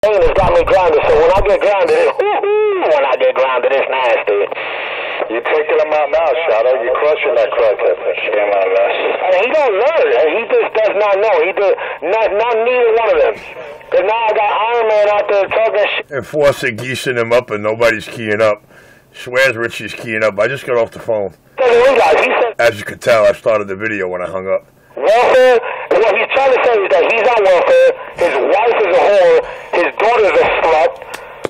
pain has got me grounded, so when I get grounded, it's nasty. You're taking him out now, Shadow. You're crushing that crackhead. And he don't learn. He just does not know. He does not neither one of them. Because now I got Iron Man out there talking shit. Enforcer geesing him up and nobody's keying up. Swears Richie's keying up. I just got off the phone. As you could tell, I started the video when I hung up. Welfare, what he's trying to say is that he's on welfare, his wife is a whore, his daughter's a slut.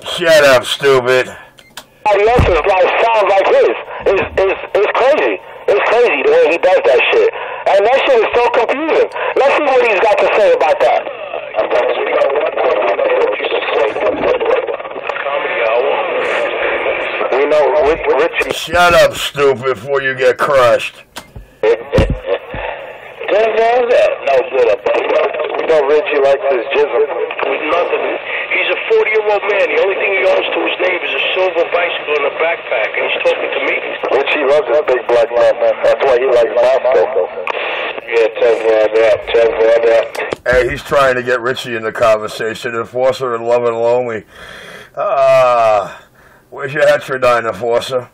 Shut up, stupid. Everybody else's life sounds like his. It's crazy. It's crazy the way he does that shit. And that shit is so confusing. Let's see what he's got to say about that. We know Richie. Shut up, stupid, before you get crushed. No good up. We know Richie likes his jism. With nothing. He's a 40-year-old man. The only thing he owns to his name is a silver bicycle and a backpack, and he's talking to me. Richie loves his big black man. That's why he likes Moscow. Yeah, Hey, he's trying to get Richie in the conversation. Enforcer and Love and Lonely. Where's your Heterodyne, Enforcer?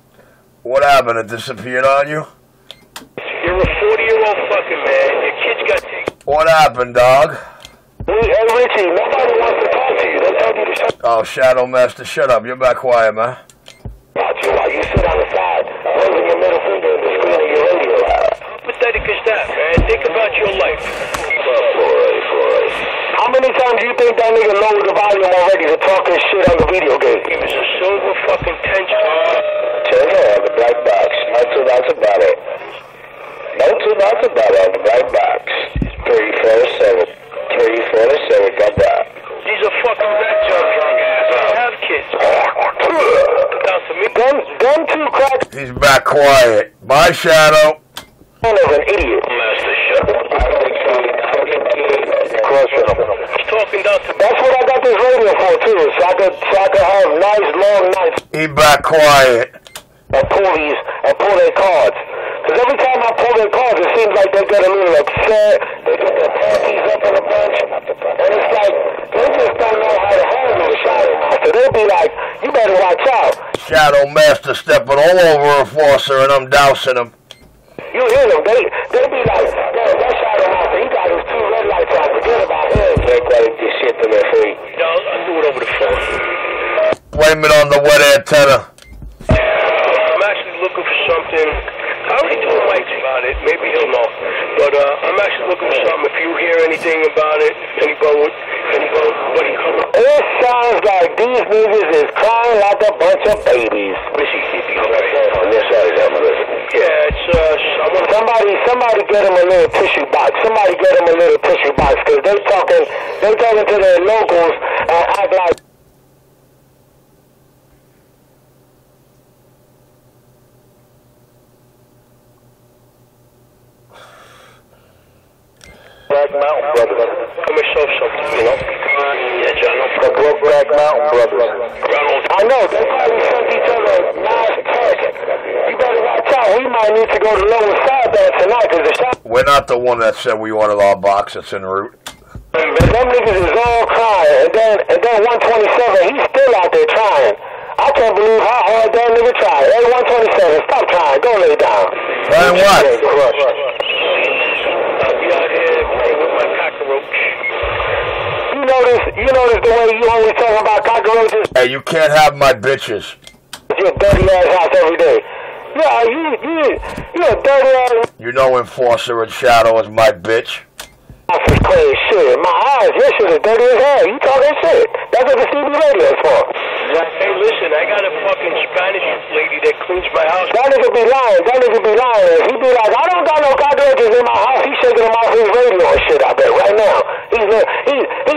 What happened? It disappeared on you? You're a 40-year-old fucking man. Your kid's got taken. What happened, dog? Hey, Richie, nobody wants to talk to you. They told you to shut Oh, Shadow Master, shut up. You're back quiet, man. up. While you sit on the side, waving your middle finger at the screen of your radio. How pathetic is that, man? Think about your life. How many times do you think that nigga lowered the volume already to talk his shit on the video game? He was a silver fucking tension. the black box. No two doubts about it. No two doubts about it on the black box. 347. 347, got that. He's a fucking rat job drunk ass. I don't have kids. Down to me. Them two cracks He's back quiet. Bye, Shadow. is an idiot. Master shut up. Crushing him. He's talking down to me. That's what I got this radio for too, so I could have nice long nights He back quiet. and pull their cards. Because every time I pull their cards, it seems like they get a little upset. They get their panties up in a bunch, and it's like they just don't know how to handle the Shadow Master. They'll be like, "You better watch out." Shadow Master stepping all over Enforcer and I'm dousing him. You hear them? They be like, "Yo, that Shadow Master, he got his 2 red lights on. Forget about him." Can't quite get shit to their feet. No, I'll do it over the phone. Blame it on the wet antenna. I'm actually looking for something. I already told Mike about it. Maybe he'll know. But I'm actually looking for something. If you hear anything about it, anybody come up. It sounds like these niggas is crying like a bunch of babies. On this side, Yeah, it's I want Somebody get him a little tissue box. Somebody get him a little tissue box, because they talking to their locals and act like. Black Mountain Brothers. Let me show something, you know? Yeah, John. The Broke Black Mountain Brothers. I know, they probably sent each other nice text. You better watch out. We might need to go to Lower Side there tonight, because the shop. We're not the one that said we ordered our box that's en route. But them niggas is all crying, and then 127, he's still out there trying. I can't believe how hard that nigga tried. Hey, 127, stop trying. Go lay down. Trying what? I'll be out here playing with my cockroach. You notice the way you always talk about cockroaches? Hey, you can't have my bitches. Your dirty ass house every day. Yeah, you a dirty ass. You know Enforcer and Shadow is my bitch. That's just crazy shit. My eyes, your shit is dirty as hell. You talking shit. That's what the CB radio is for. Hey, listen, I got a fucking Spanish lady that cleans my house. That nigga be lying. If he be like, I don't got no cockroaches in my house, he's shaking them off his radio and shit, I bet, right now. He's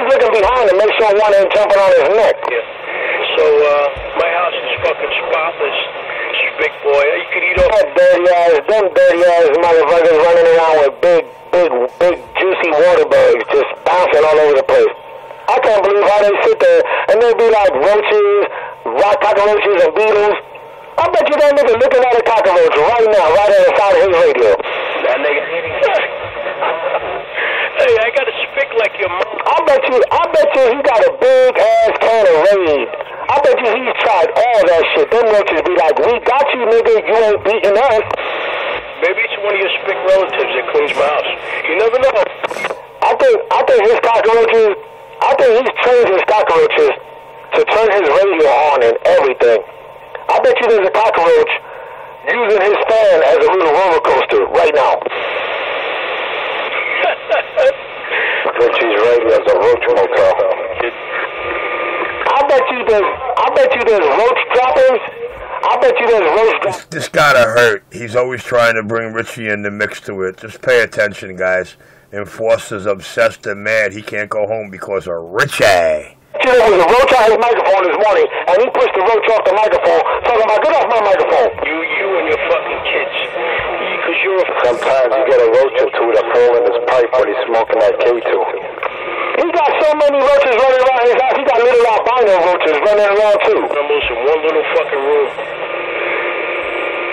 looking behind to make sure one ain't jumping on his neck. Yeah. So, my house is fucking spotless. Big boy, you can eat all them dirty ass motherfuckers running around with big juicy water bugs just bouncing all over the place. I can't believe how they sit there and they be like roaches, rock cockroaches and beetles. I bet you that nigga looking at a cockroach right now, right on the side of his radio. that nigga. Hey, I got a spick like your mom. I bet you he got a big ass can of Raid. I bet you he's tried all that shit. Them roaches be like, we got you, nigga. You ain't beating us. Maybe it's one of your spick relatives that cleans my house. You never know. I think his cockroaches. I think he's trained his cockroaches to turn his radio on and everything. I bet you there's a cockroach using his fan as a little roller coaster right now. Richie's radio is a roach motel. I bet you there's roach droppings. I bet you there's roach droppings. This gotta hurt. He's always trying to bring Richie in the mix to it. Just pay attention, guys. Enforcer's obsessed and mad. He can't go home because of Richie. There was a roach on his microphone this morning, and he pushed the roach off the microphone, talking about, get off my microphone. You and your fucking kids. Because you're a... Sometimes you get a roach or two that fall in his pipe when he's smoking that K2. He got so many roaches running around his house, he got little albino roaches running around too. Almost in one little fucking room.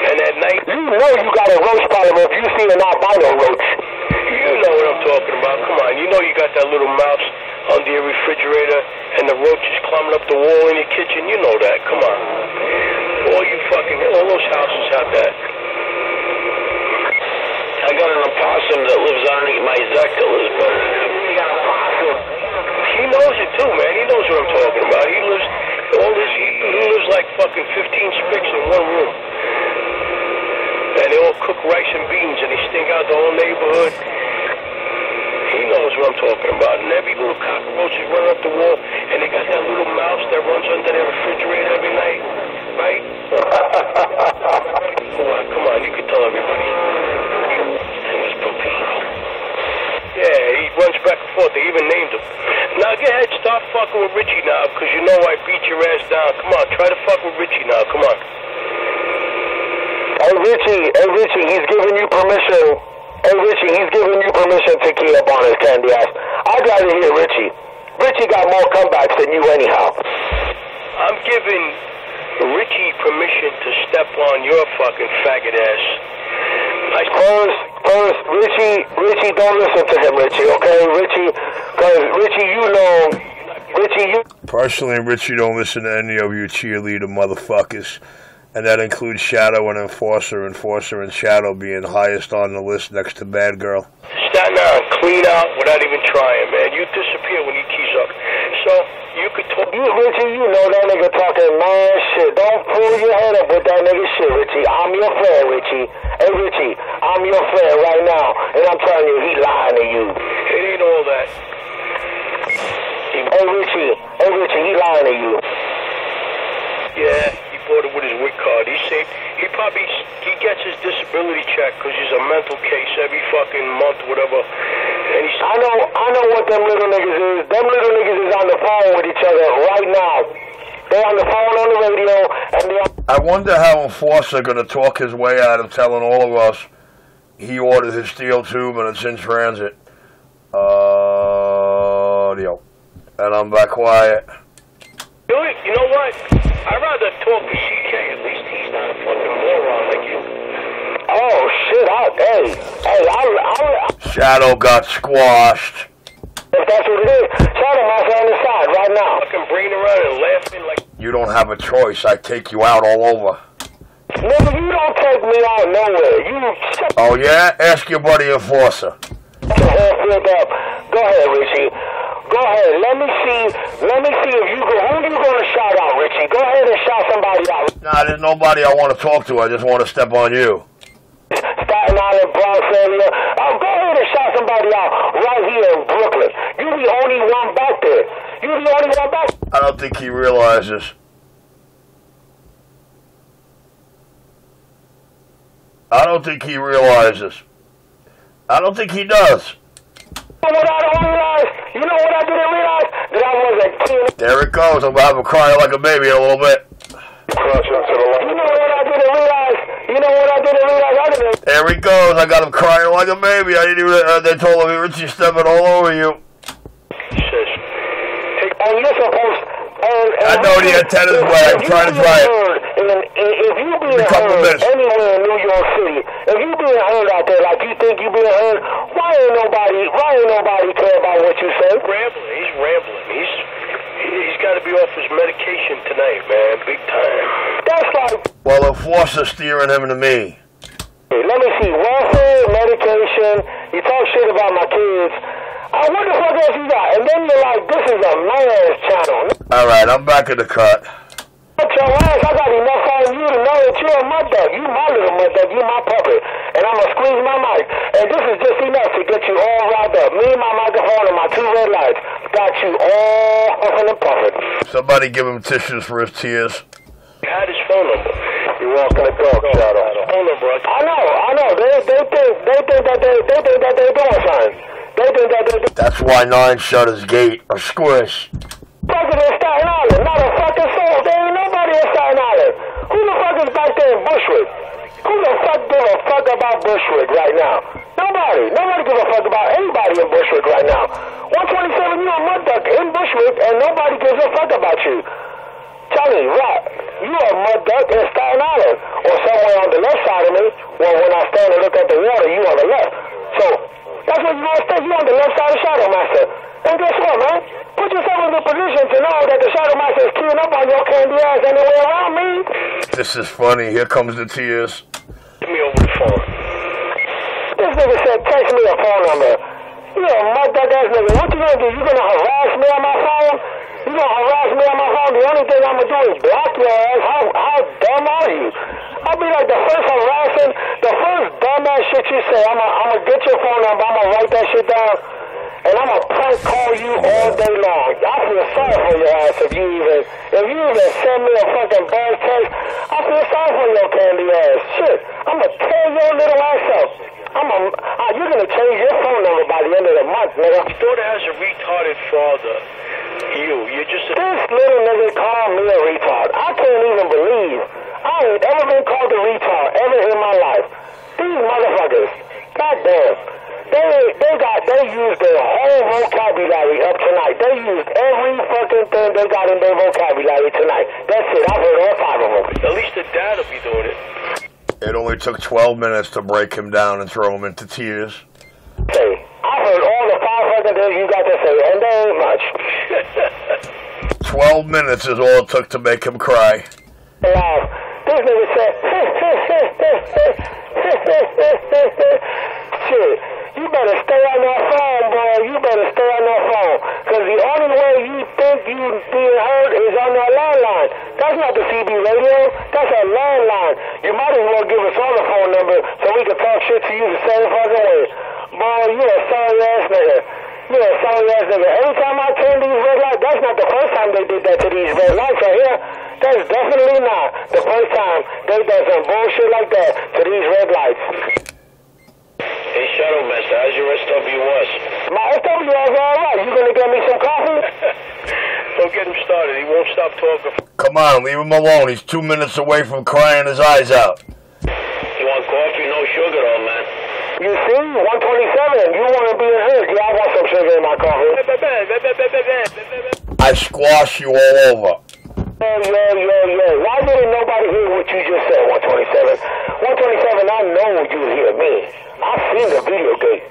And at night... You know you got a roach problem if you see an albino roach. You know what I'm talking about. Come on, you know you got that little mouse under your refrigerator and the roaches climbing up the wall in your kitchen. You know that. Come on. All those houses have that. I got an opossum that lives underneath my deck that lives better than him. You got an opossum. He knows it too, man. He knows what I'm talking about. He lives like fucking 15 spicks in one room. And they all cook rice and beans and they stink out the whole neighborhood. He knows what I'm talking about. And every little cockroach is running up the wall and they got that little mouse that runs under their refrigerator every night. Right? Come on, you can tell everybody. Yeah, he runs back and forth. They even named him. Now, go ahead, start fucking with Richie now, because you know I beat your ass down. Come on, try to fuck with Richie now. Come on. Hey, Richie, he's giving you permission. Hey, Richie, he's giving you permission to key up on his candy ass. I'd rather hear Richie. Richie got more comebacks than you anyhow. I'm giving Richie permission to step on your fucking faggot ass. First, Richie, don't listen to him, Richie, okay? Richie, Personally, Richie don't listen to any of you cheerleader motherfuckers. And that includes Shadow and Enforcer. Enforcer and Shadow being highest on the list next to Bad Girl. Stand there and clean out without even trying, man. You disappear when you tease up. So, you could talk... Richie, you know that nigga talking mad shit. Don't pull your head up with that nigga shit, Richie. I'm your friend, Richie. Hey, Richie, I'm your friend right now. And I'm telling you, he lying to you. It ain't all that. Hey, Richie, he lying to you. Yeah, he bought it with his WIC card. He said he gets his disability check because he's a mental case every fucking month, whatever. And he said, I know what them little niggas is. Them little niggas is on the phone with each other right now. They're on the phone on the radio, and I wonder how Enforcer going to talk his way out of telling all of us he ordered his steel tube and it's in transit. Audio. And I'm back quiet. You know what? I'd rather talk to CK. At least he's not a fucking moron like you. Oh, shit. Hey, Shadow got squashed. If that's what it is, Shadow might be on the side right now. Fucking bringing around and laughing like... You don't have a choice. I take you out all over. Nigga, you don't take me out nowhere. Oh, yeah? Ask your buddy Enforcer. Go ahead, Richie. Go ahead. Let me see if you go. Who are you going to shout out, Richie? Go ahead and shout somebody out. Nah, there's nobody I want to talk to. I just want to step on you. Staten Island, Bronx area. Go ahead and shout somebody out right here in Brooklyn. You're the only one back there. I don't think he realizes. I don't think he realizes. I don't think he does. You know what I don't realize? You know what I didn't realize? That I was a kid. There it goes. I'm about to have him crying like a baby in a little bit. You know what I didn't realize? There he goes. I got him crying like a baby. I didn't even. They told me Richie stepping all over you. And you're supposed. I know the antenna's wet. I'm trying to try it. If if you being heard anywhere in New York City, if you being heard out there like you think you being heard, why ain't nobody care about what you say? He's rambling. He's got to be off his medication tonight, man, big time. That's like. Well, Enforcer steering him to me. Let me see. Welfare, medication. You talk shit about my kids. What the fuck else you got? And then you're like, this is a man's channel. All right, I'm back in the cut. Fuck your ass. I got enough on you to know that you're a mud duck. You my little mud duck. You my puppet. And I'm going to squeeze my mic. And this is just enough to get you all riled up. Me and my microphone and my 2 red lights got you all huffing and puffing. Somebody give him tissues for his tears. He had his phone number. You walking the dog, Shadow. Phone number. I know. They think that they're doing something. They think that they're doing. That's why 9 shut his gate or squish. Fucking in Staten Island, not a fucking soul. There ain't nobody in Staten Island. Who the fuck is back there in Bushwick? Who the fuck give a fuck about Bushwick right now? Nobody. Nobody give a fuck about anybody in Bushwick right now. 127, you a mud duck in Bushwick, and nobody gives a fuck about you. Charlie, right? You a mud duck in Staten Island, or somewhere on the left side of me. Well, when I stand and look at the water, you on the left. So that's what you gonna stay. You on the left side of Shadow Master. And guess what, man? Put yourself in the position to know that the Shadow Master is queuing up on your candy ass anywhere around me. This is funny. Here comes the tears. Give me over the phone. This nigga said, text me a phone number. You a mud duck ass nigga. What you gonna do? You gonna harass me on my phone? You gonna harass me on my phone? The only thing I'm gonna do is block your ass. How dumb are you? I'll be like the first harassing, the first dumbass shit you say. I'm gonna get your phone number. I'm gonna write that shit down. And I'm gonna prank call you all day long. I feel sorry for your ass if you even send me a fucking bad text. I feel sorry for your candy ass. Shit, I'm gonna tear your little ass up. You're gonna change your phone number by the end of the month, nigga. Your daughter has a retarded father. You're just a... This little nigga called me a retard. I can't even believe I ain't ever been called a retard ever in my life. These motherfuckers, goddamn. They used their whole vocabulary up tonight. They used every fucking thing they got in their vocabulary tonight. That's it. I've heard all 5 of them. At least the dad will be doing it. It only took 12 minutes to break him down and throw him into tears. Hey, I've heard all the 5 fucking things you got to say, and they ain't much. 12 minutes is all it took to make him cry. This nigga said, shit. You better stay on that phone, boy. You better stay on that phone. Because the only way you think you being heard is on that landline. That's not the CB radio. That's a landline. You might as well give us all the phone number so we can talk shit to you the same fucking way. Boy, you a sorry ass nigga. You a sorry ass nigga. Every time I turn these red lights, that's not the first time they did that to these red lights right here. That's definitely not the first time they done some bullshit like that to these red lights. Hey, Shadow Master, how's your SWS? My SWS all right. You gonna get me some coffee? Don't get him started. He won't stop talking. Come on, leave him alone. He's 2 minutes away from crying his eyes out. You want coffee? No sugar, old man. You see? 127. You want to be in here. Yeah, I want some sugar in my coffee. I squash you all over. Yeah. Why didn't nobody hear what you just said, 127? 127, I know you hear me. I've seen the video gate.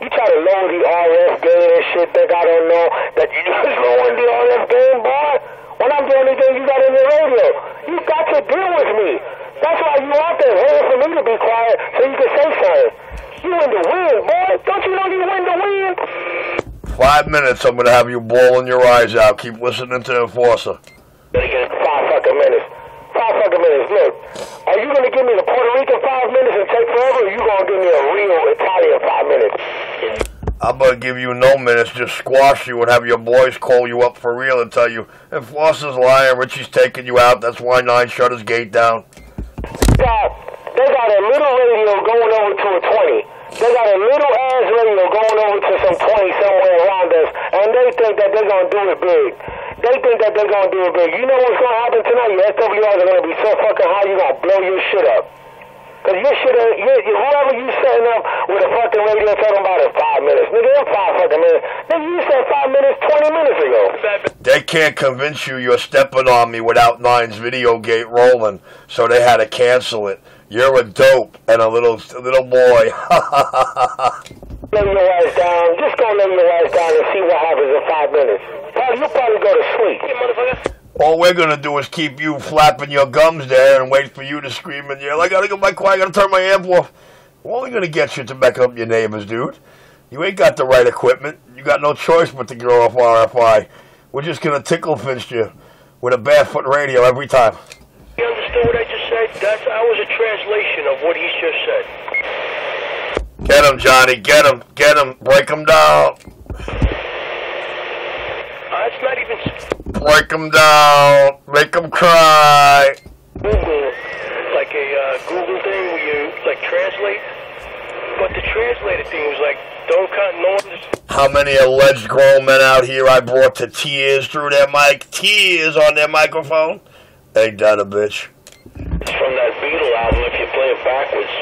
You try to lower the RF gain and shit that I don't know that you just lowering the RF gain, boy. When I'm the only thing you got in the radio, you got to deal with me. That's why you out there waiting for me to be quiet so you can say something. You in the wind, boy. Don't you know you in the wind? 5 minutes, I'm gonna have you bawling your eyes out. Keep listening to the Enforcer. 5 fucking minutes. 5 fucking minutes. Look, are you gonna give me the Puerto Rican 5 minutes and take forever, or you gonna give me a real Italian 5 minutes? I'm gonna give you no minutes, just squash you and have your boys call you up for real and tell you, Enforcer's lying, Richie's taking you out, that's why 9 shut his gate down. They got a little radio going over to a 20. They got a little ass radio going over to some 20 somewhere around us, and they think that they're gonna do it big. They think that they're gonna do it big. You know what's gonna happen tonight? Your SWRs are gonna be so fucking high, you're gonna blow your shit up. Because you should have, whoever you setting up with a fucking radio talking about in 5 minutes. Nigga, in 5 fucking minutes. Nigga, you said 5 minutes 20 minutes ago. They can't convince you you're stepping on me without Nine's video gate rolling, so they had to cancel it. You're a dope and a little boy. Lay your ass down. Just go lay your ass down and see what happens in 5 minutes. You'll probably go to sleep. Hey, motherfucker. All we're gonna do is keep you flapping your gums there and wait for you to scream and yell, I gotta go back quiet, I gotta turn my amp off. We're only gonna get you to back up your neighbors, dude. You ain't got the right equipment. You got no choice but to go off RFI. We're just gonna tickle finch you with a barefoot radio every time. You understood what I just said? That was a translation of what he just said. Get him, Johnny, get him, break him down. It's not even... Break him down, make him cry. Google, like a Google thing where you, like, translate. But the translated thing was like, don't cut noise. How many alleged grown men out here I brought to tears through their mic, tears on their microphone? Ain't that a bitch? It's from that Beatle album if you play it backwards.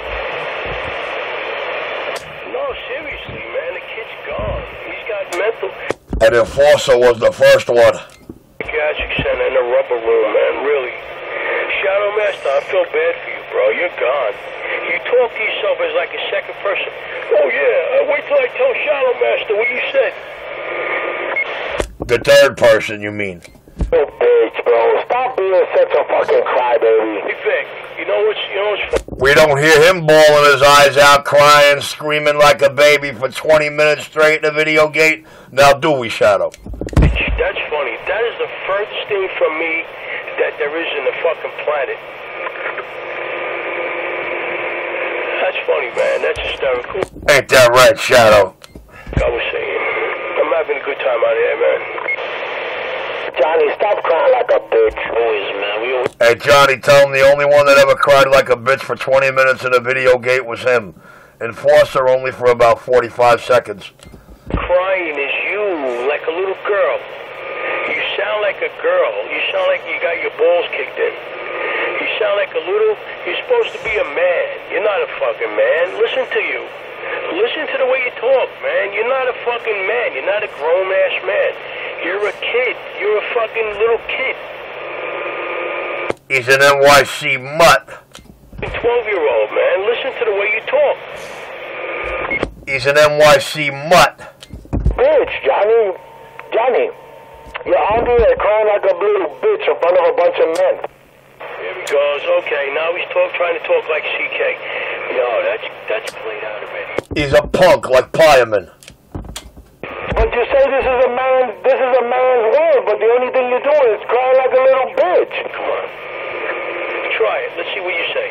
No, seriously, man, the kid's gone. He's got mental... And Enforcer was the first one. Psychiatric center in the rubber room, man, really. Shadow Master, I feel bad for you, bro. You're gone. You talk to yourself as like a second person. Oh, yeah, wait till I tell Shadow Master what you said. The third person, you mean? Oh, bitch, bro. Stop being such a fucking crybaby. Hey, Vic, you know what's We don't hear him bawling his eyes out, crying, screaming like a baby for 20 minutes straight in the video gate. Now do we, Shadow? That's funny. That is the furthest thing from me that there is in the fucking planet. That's funny, man. That's hysterical. Ain't that right, Shadow? I was saying, I'm having a good time out here, man. Johnny, stop crying like a bitch. Always, man. Hey, Johnny, tell him the only one that ever cried like a bitch for 20 minutes in a video gate was him. Enforcer only for about 45 seconds. Crying is you, like a little girl. You sound like a girl. You sound like you got your balls kicked in. You sound like a little... You're supposed to be a man. You're not a fucking man. Listen to you. Listen to the way you talk, man. You're not a fucking man. You're not a grown-ass man. You're a kid. You're a fucking little kid. He's an NYC mutt. 12-year-old, man. Listen to the way you talk. He's an NYC mutt. Bitch, Johnny. Johnny, you're on there crying like a little bitch in front of a bunch of men. There he goes. Okay, now he's trying to talk like CK. Yo, that's played out already. He's a punk like Piaman. But you say this is a man's word, but the only thing you're doing is crying like a little bitch. Come on. Try it. Let's see what you say.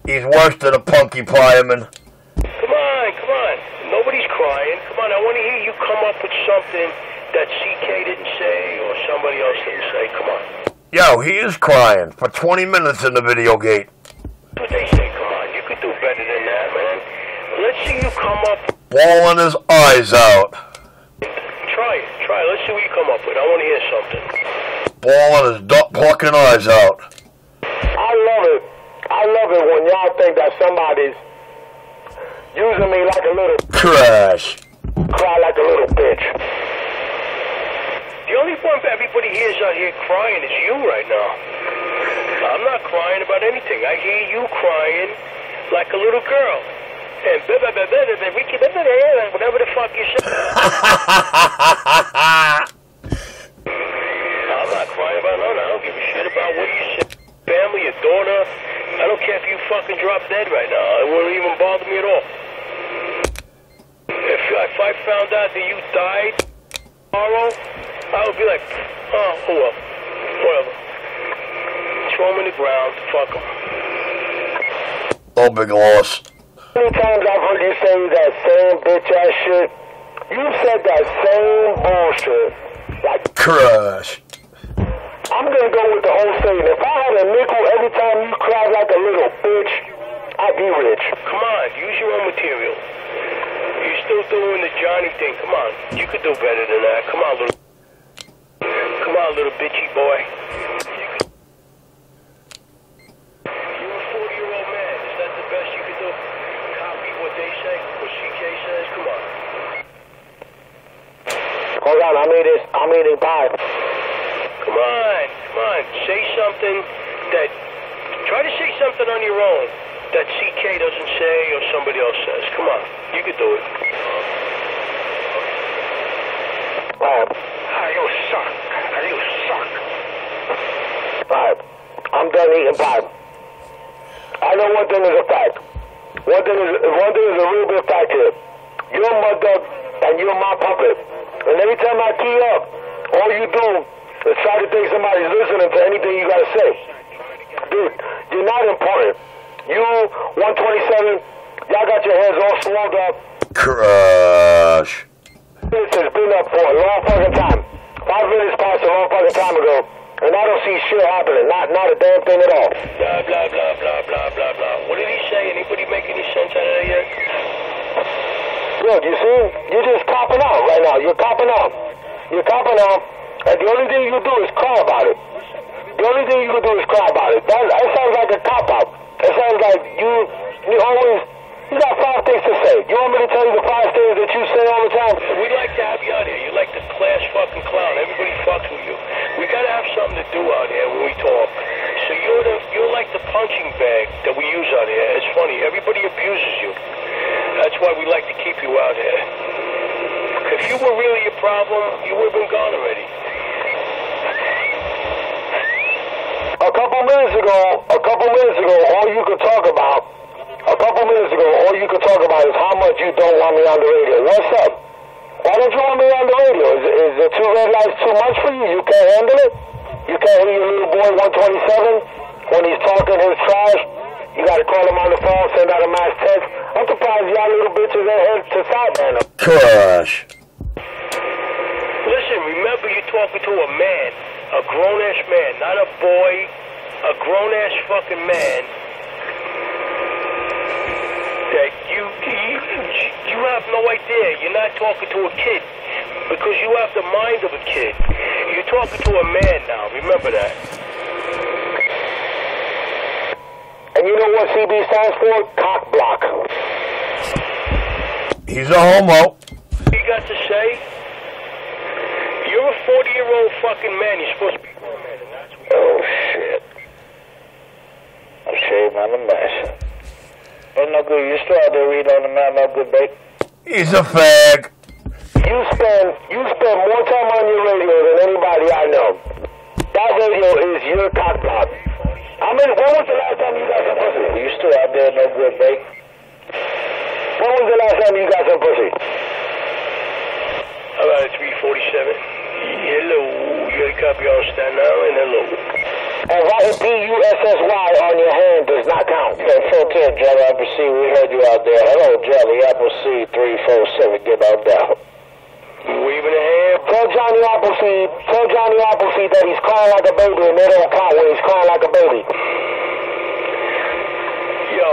He's worse than a punky Piaman. Come on. Nobody's crying. Come on, I want to hear you come up with something that CK didn't say or somebody else didn't say. Come on. Yo, he is crying for 20 minutes in the video gate. That's what they say. Come on. You could do better than that, man. Let's see you come up. Bawling his eyes out. Try it. Let's see what you come up with. I want to hear something. Bawling his fucking eyes out. I love it when y'all think that somebody's using me like a little... Crash. Cry like a little bitch. The only one everybody hears out here crying is you right now. I'm not crying about anything. I hear you crying like a little girl. And whatever the fuck you say. I'm not crying about nothing. I don't give a shit about what you say. Family, your daughter. I don't care if you fucking drop dead right now. It wouldn't even bother me at all. If I found out that you died tomorrow, I would be like, oh, well, whatever. Throw him in the ground. Fuck him. No big loss. How many times I've heard you say that same bitch-ass shit? You've said that same bullshit. Like, Crash. I'm gonna go with the whole thing. If I had a nickel every time you cried like a little bitch, I'd be rich. Come on, use your own material. You're still doing the Johnny thing. Come on, you could do better than that. Come on, little bitchy boy. minutes. I'm eating pie. Come on. Say something that... Try to say something on your own that CK doesn't say or somebody else says. Come on. You can do it. You suck. Alright. I'm done eating pie. I know one thing is a fact. One thing is a real big fact here. You're my dog and you're my puppet. And every time I key up, all you do is try to think somebody's listening to anything you gotta say. Dude, you're not important. You, 127, y'all got your heads all swelled up. Crush. This has been up for a long fucking time. 5 minutes passed a long fucking time ago, and I don't see shit happening. Not a damn thing at all. Blah, blah, blah, blah, blah, blah, blah. What did he say? Anybody make any sense out of that yet? Look, you see? You're just copping out right now. You're copping out. And the only thing you can do is cry about it. That sounds like a cop-out. It sounds like you always... You got 5 things to say. You want me to tell you the 5 things that you say all the time? We like to have you out here. You're like the class fucking clown. Everybody fucks with you. We gotta have something to do out here when we talk. So you're like the punching bag that we use out here. It's funny. Everybody abuses you. That's why we like to keep you out here. If you were really a problem, you would have been gone already. A couple minutes ago, all you could talk about is how much you don't want me on the radio. What's up? Why don't you want me on the radio? Is the 2 red lights too much for you? You can't handle it? You can't hear your little boy 127 when he's talking his trash? You gotta call him on the phone, send out a mass text. I'm surprised y'all little bitches ain't head to sideman him. Crush. Listen, remember you're talking to a man, a grown-ass man, not a boy, a grown-ass fucking man. That you have no idea. You're not talking to a kid because you have the mind of a kid. You're talking to a man now. Remember that. And you know what CB stands for? Cock block. He's a homo. You got to say, you're a 40-year-old fucking man. You're supposed to be a grown man, and that's what. Oh shit! I'm shaving on the mess. Ain't no good. You still out there reading on the map, no good, babe. He's a fag. You spend more time on your radio than anybody I know. That radio is your cock block. When was the last time you got some pussy? You still out there, no good, babe. When was the last time you got some pussy? About 347. Hello. You got a copy on stand now, and hello. And writing P-U-S-S-Y on your hand does not count. Hey, 410, Jelly Appleseed, we heard you out there. Hello, Jelly Appleseed, 347, get on down. Waving a hand. Tell Johnny Appleseed that he's crying like a baby and they don't count when he's crying like a baby. Yo,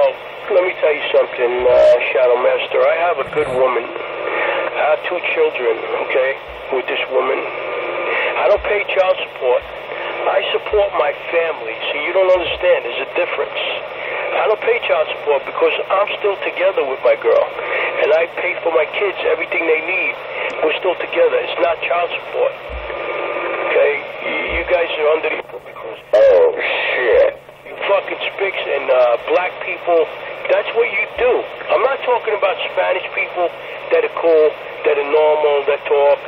let me tell you something, Shadow Master. I have a good woman. I have 2 children, okay, with this woman. I don't pay child support. I support my family. See, you don't understand. There's a difference. I don't pay child support because I'm still together with my girl. And I pay for my kids everything they need. We're still together. It's not child support. Okay? You guys are under the... Oh, shit. You fucking spics and black people, that's what you do. I'm not talking about Spanish people that are cool, that are normal, that talk.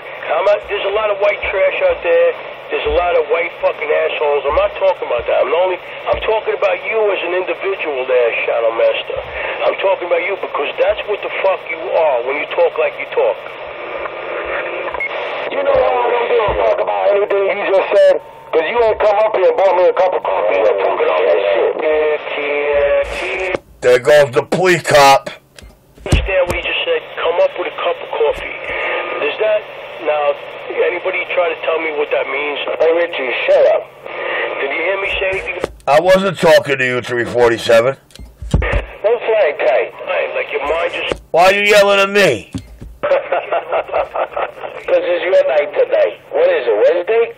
There's a lot of white trash out there. There's a lot of white fucking assholes. I'm not talking about that. I'm talking about you as an individual there, Shadow Master. I'm talking about you because that's what the fuck you are when you talk like you talk. You know why I don't give a fuck about anything you just said? Because you ain't come up here and bought me a cup of coffee and talking all that shit. There goes the police cop. Understand what he just said? Come up with a cup of coffee. Does that... Now, anybody try to tell me what that means? Hey, Richie, shut up. Did you hear me say anything? I wasn't talking to you, 347. Don't fly kite. Like your mind just... Why are you yelling at me? Because it's your night tonight. What is it, Wednesday?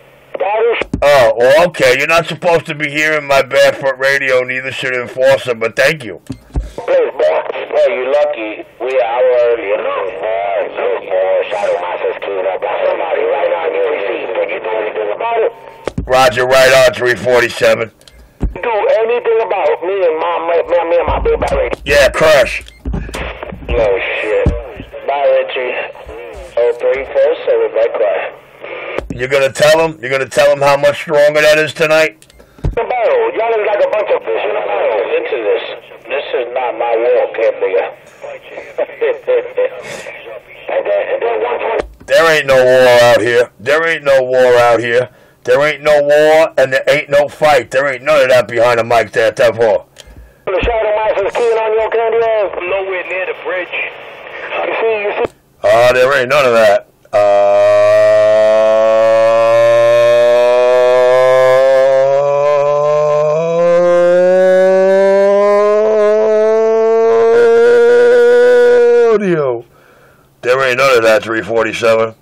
Oh, well, okay. You're not supposed to be hearing my barefoot radio, neither should Enforcer, but thank you. Please, boy. Well, you're lucky. We're an hour earlier. Look, boy, Shadow Master's queued up. Got somebody right on you. Roger, right on 347. Do anything about me and my baby radio. Yeah, crush. No shit. Bye, Richie. 0347, bye, quiet. You're gonna tell him? You're gonna tell him how much stronger that is tonight? The barrel. Y'all is like a bunch of fish in a barrel. Listen to this. This is not my walk here, nigga. And then 120. There ain't no war out here. There ain't no war out here. There ain't no war and there ain't no fight. There ain't none of that behind the mic there, Tevor. The shadow mice is keying on your candy ass. I'm nowhere near the bridge. You see. There ain't none of that. Audio. There ain't none of that, 347.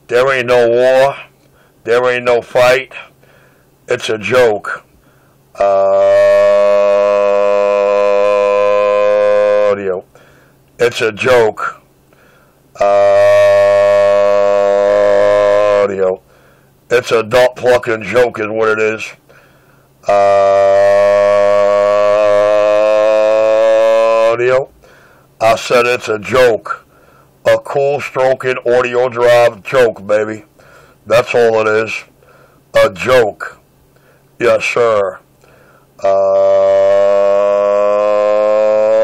There ain't no war. There ain't no fight. It's a joke. Audio. It's a joke. Audio. It's a dot plucking joke is what it is. Audio. I said it's a joke. A cool stroking audio drive joke, baby. That's all it is. A joke. Yes, sir.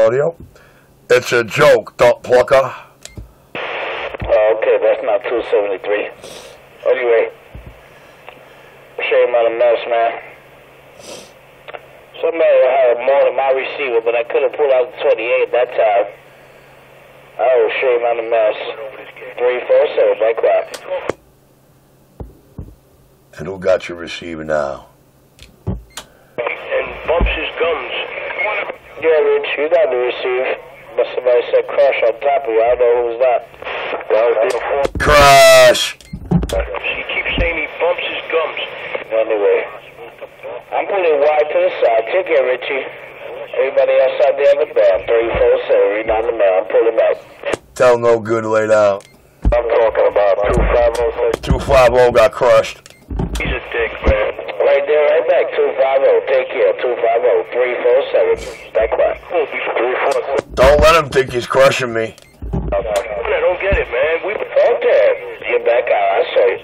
Audio. It's a joke, dot plucker. Okay, that's not 273. Anyway, shame on a mess, man. Somebody had more than my receiver, but I couldn't pull out the 28 that time. Oh, shame on the mess. 347, back clock. And who got your receiver now? And bumps his gums. Yeah, Rich, you got the receive. But somebody said crush on top of you. I don't know who's that. Crush! He keeps saying he bumps his gums. Anyway, I'm pulling wide to the side. Take care, Richie. Everybody outside there in the band. 347, read on the man. I'm pulling back. Tell no good laid out. I'm talking about 250. 250 got crushed. He's a dick, man. Right there, right back. 250. Take care. 250. 347. Back quiet. 347. Don't let him think he's crushing me. I don't get it, man. Okay. You're back out. I saw you.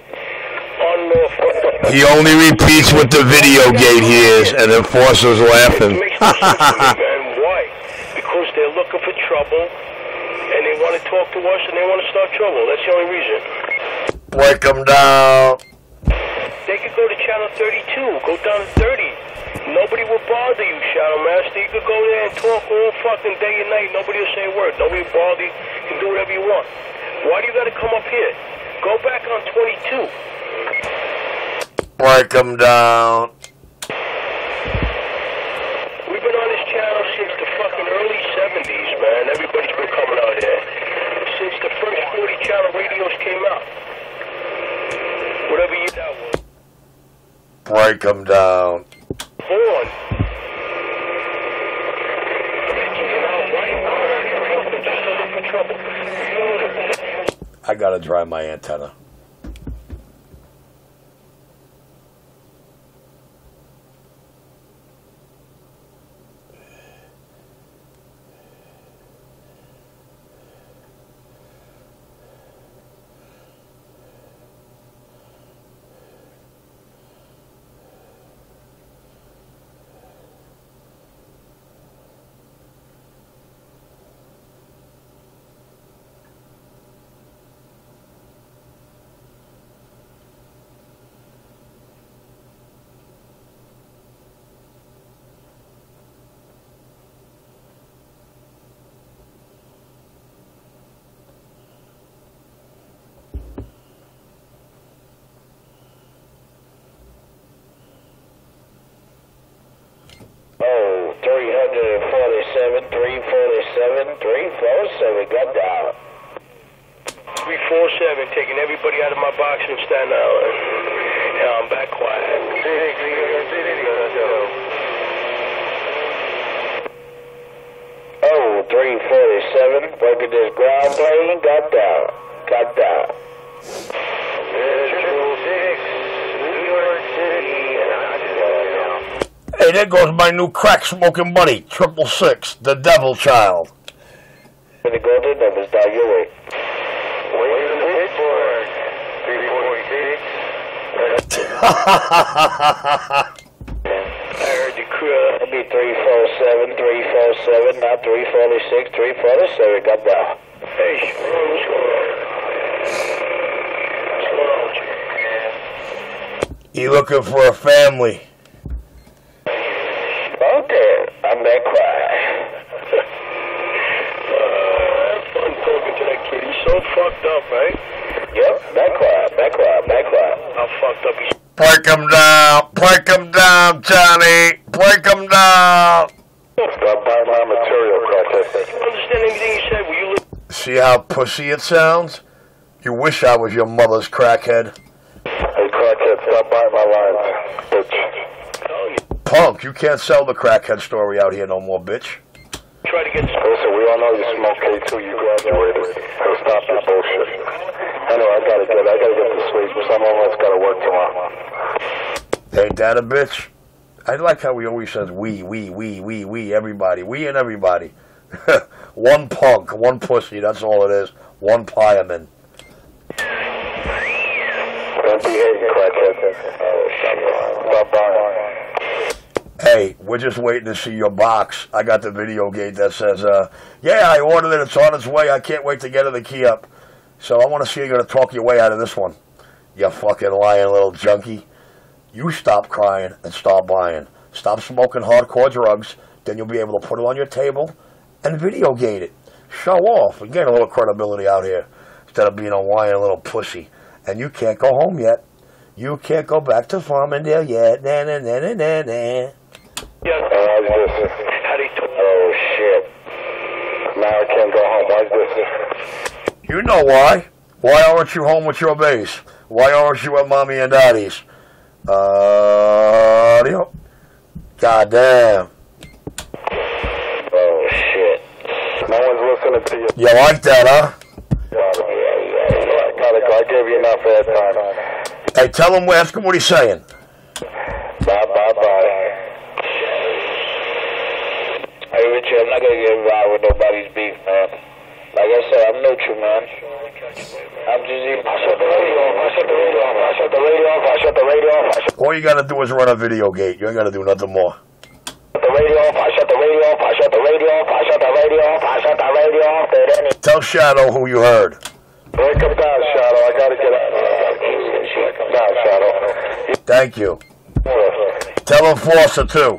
He only repeats what the video gate hears, and then Enforcer's laughing. It makes no sense to me, man. Why? Because they're looking for trouble, and they want to talk to us, and they want to start trouble. That's the only reason. Break them down. They could go to Channel 32. Go down to 30. Nobody will bother you, Shadow Master. You could go there and talk all fucking day and night. Nobody will say a word. Nobody will bother you. You can do whatever you want. Why do you got to come up here? Go back on 22. Break them down. We've been on this channel since the fucking early 70s, man. Everybody's been coming out here. Since the first 40 channel radios came out. Whatever year that was. Break them down. Born. I gotta dry my antenna. Oh, 347, 347, 347. Got down. 347, taking everybody out of my box in Staten Island. Yeah, I'm back quiet. Oh, 347. Working this ground plane. Got down. Got down. New York City. there goes my new crack-smoking buddy, 666, the Devil Child. Gonna go to the numbers, down your way. Wait in Pittsburgh. 346. I heard the crew. It'll be 347, 347, not 346, 347. God bless. Hey, what's going on? What's going on with you? You looking for a family? Okay, I'm that quiet. Have fun talking to that kid. He's so fucked up, right? Yep, back quiet. How fucked up he's. Break him down, Johnny. Break him down. Stop buying my material, crackhead. I don't understand anything you said. Will you listen? See how pussy it sounds? You wish I was your mother's crackhead. Hey, crackhead, stop buying my lines, bitch. Oh, you Punk, you can't sell the crackhead story out here no more, bitch. try to get. Listen, we all know you smoke K2, you graduated. So stop your bullshit. Anyway, I gotta get to sleep. Some of us gotta work tomorrow. Ain't that a bitch? I like how he always says we, everybody. We and everybody. One punk, one pussy, that's all it is. One fireman. Don't behave, crackhead. Stop buying. Hey, we're just waiting to see your box. I got the video gate that says, yeah, I ordered it. It's on its way. I can't wait to get the key up. So I want to see you going to talk your way out of this one. You fucking lying little junkie. You stop crying and start buying. Stop smoking hardcore drugs. Then you'll be able to put it on your table and video gate it. Show off and get a little credibility out here instead of being a whining little pussy. And you can't go home yet. You can't go back to Farmingdale yet. Na na na na na na. Yeah. How do you talk? Oh, shit. Now I can't go home. Why's this? You know why. Why aren't you home with your base? Why aren't you at Mommy and Daddy's? Goddamn. Oh, shit. No one's listening to you. You like that, huh? I gave you enough airtime. Hey, tell him, ask him what he's saying. Bye. Hey, Richard, I'm not going to get involved with nobody's beef, man. Like I said, I'm neutral, man. I'm just even. I shut the radio off. All you got to do is run a video gate. You ain't got to do nothing more. I shut the radio off. Tell Shadow who you heard. Break him down, Shadow. I got to get out. Now, Shadow. Thank you. Tell him Foster, too.